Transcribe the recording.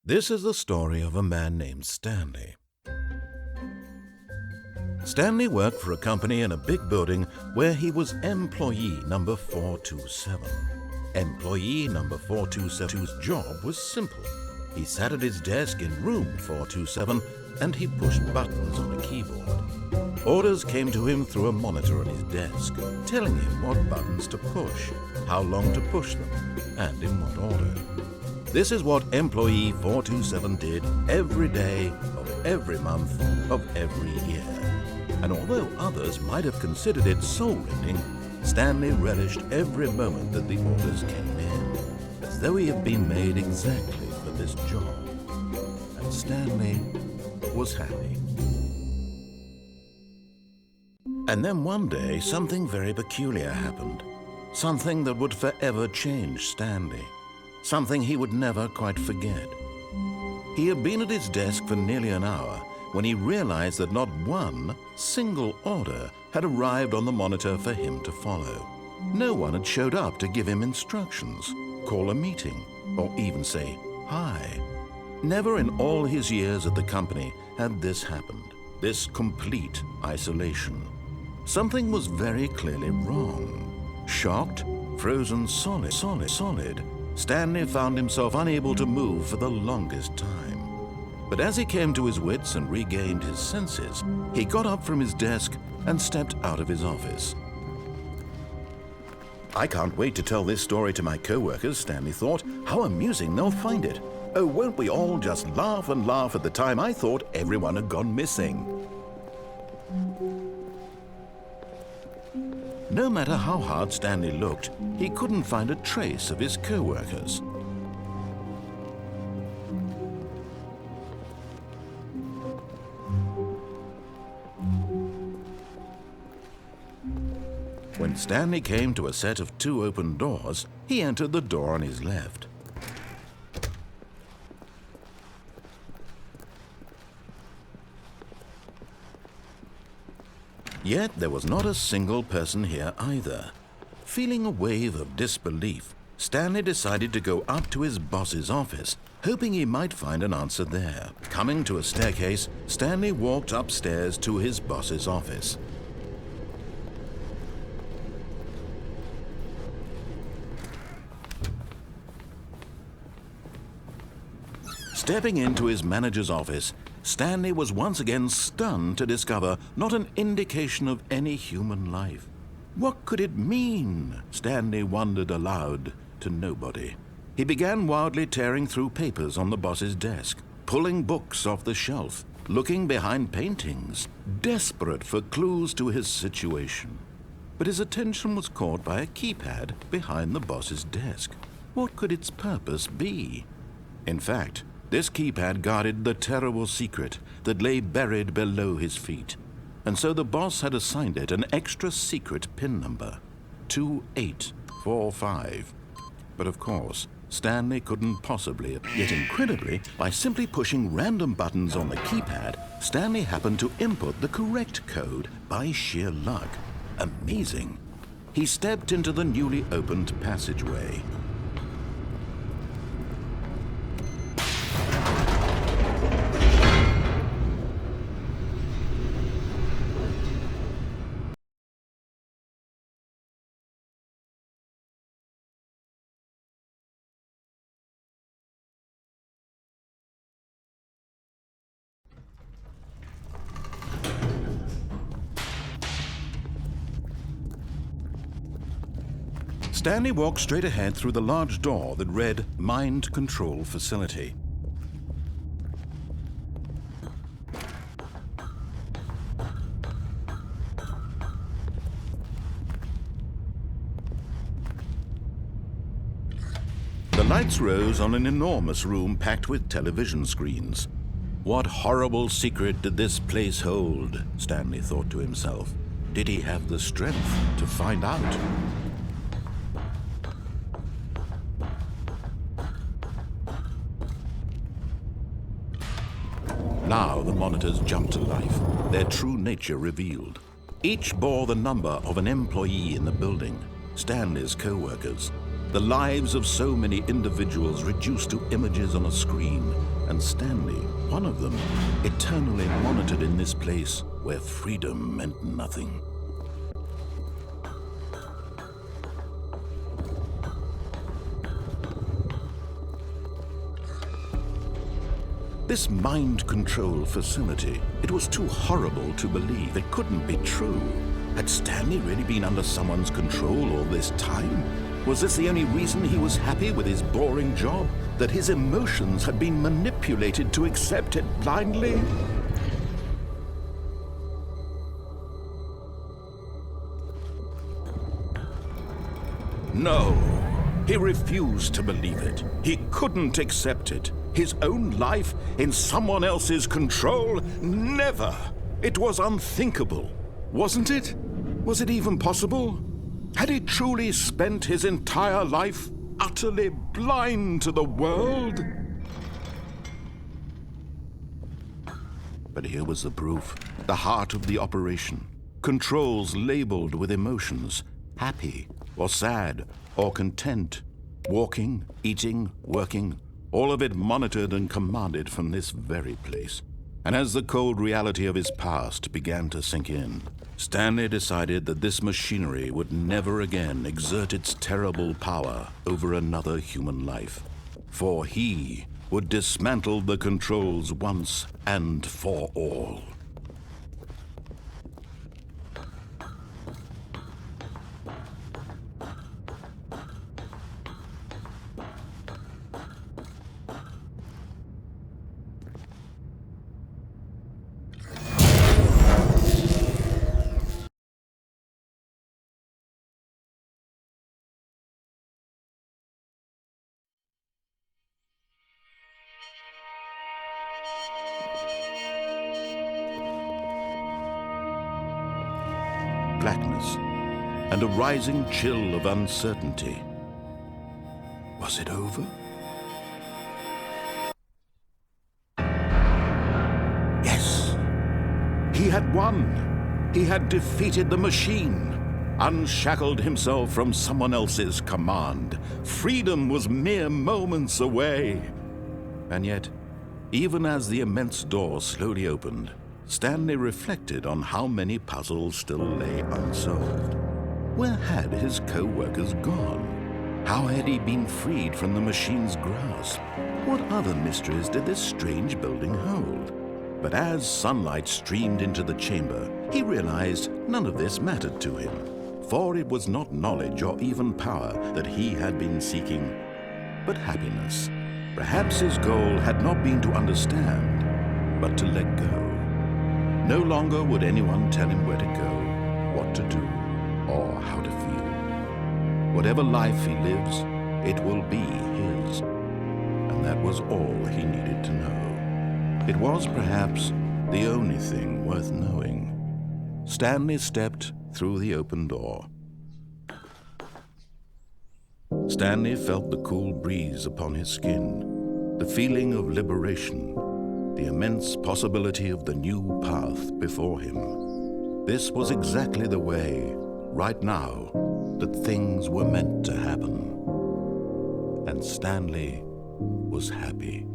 This is the story of a man named Stanley. Stanley worked for a company in a big building where he was employee number 427. Employee number 427's job was simple. He sat at his desk in room 427 and he pushed buttons on a keyboard. Orders came to him through a monitor on his desk, telling him what buttons to push, how long to push them, and in what order. This is what employee 427 did every day of every month of every year. And although others might have considered it soul-rending, Stanley relished every moment that the orders came in, as though he had been made exactly for this job. And Stanley was happy. And then one day, something very peculiar happened. Something that would forever change Stanley. Something he would never quite forget. He had been at his desk for nearly an hour when he realized that not one single order had arrived on the monitor for him to follow. No one had showed up to give him instructions, call a meeting, or even say hi. Never in all his years at the company had this happened, this complete isolation. Something was very clearly wrong. Shocked, frozen solid, Stanley found himself unable to move for the longest time. But as he came to his wits and regained his senses, he got up from his desk and stepped out of his office. I can't wait to tell this story to my co-workers, Stanley thought. How amusing they'll find it. Oh, won't we all just laugh and laugh at the time I thought everyone had gone missing. No matter how hard Stanley looked, he couldn't find a trace of his co-workers. When Stanley came to a set of 2 open doors, he entered the door on his left. Yet there was not a single person here either. Feeling a wave of disbelief, Stanley decided to go up to his boss's office, hoping he might find an answer there. Coming to a staircase, Stanley walked upstairs to his boss's office. Stepping into his manager's office, Stanley was once again stunned to discover not an indication of any human life. What could it mean? Stanley wondered aloud to nobody. He began wildly tearing through papers on the boss's desk, pulling books off the shelf, looking behind paintings, desperate for clues to his situation. But his attention was caught by a keypad behind the boss's desk. What could its purpose be? In fact, this keypad guarded the terrible secret that lay buried below his feet. And so the boss had assigned it an extra secret PIN number, 2845. But of course, Stanley couldn't possibly, yet incredibly, by simply pushing random buttons on the keypad, Stanley happened to input the correct code by sheer luck. Amazing. He stepped into the newly opened passageway. Stanley walked straight ahead through the large door that read Mind Control Facility. The lights rose on an enormous room packed with television screens. What horrible secret did this place hold? Stanley thought to himself. Did he have the strength to find out? Now the monitors jumped to life, their true nature revealed. Each bore the number of an employee in the building, Stanley's co-workers. The lives of so many individuals reduced to images on a screen, and Stanley, one of them, eternally monitored in this place where freedom meant nothing. This mind control facility, it was too horrible to believe. It couldn't be true. Had Stanley really been under someone's control all this time? Was this the only reason he was happy with his boring job? That his emotions had been manipulated to accept it blindly? No, he refused to believe it. He couldn't accept it. His own life in someone else's control? Never! It was unthinkable, wasn't it? Was it even possible? Had he truly spent his entire life utterly blind to the world? But here was the proof, the heart of the operation. Controls labeled with emotions, happy or sad or content, walking, eating, working, all of it monitored and commanded from this very place. And as the cold reality of his past began to sink in, Stanley decided that this machinery would never again exert its terrible power over another human life. For he would dismantle the controls once and for all. Blackness, and a rising chill of uncertainty. Was it over? Yes! He had won! He had defeated the machine, unshackled himself from someone else's command. Freedom was mere moments away. And yet, even as the immense door slowly opened, Stanley reflected on how many puzzles still lay unsolved. Where had his co-workers gone? How had he been freed from the machine's grasp? What other mysteries did this strange building hold? But as sunlight streamed into the chamber, he realized none of this mattered to him, for it was not knowledge or even power that he had been seeking, but happiness. Perhaps his goal had not been to understand, but to let go. No longer would anyone tell him where to go, what to do, or how to feel. Whatever life he lives, it will be his. And that was all he needed to know. It was perhaps the only thing worth knowing. Stanley stepped through the open door. Stanley felt the cool breeze upon his skin, the feeling of liberation, the immense possibility of the new path before him. This was exactly the way, right now, that things were meant to happen. And Stanley was happy.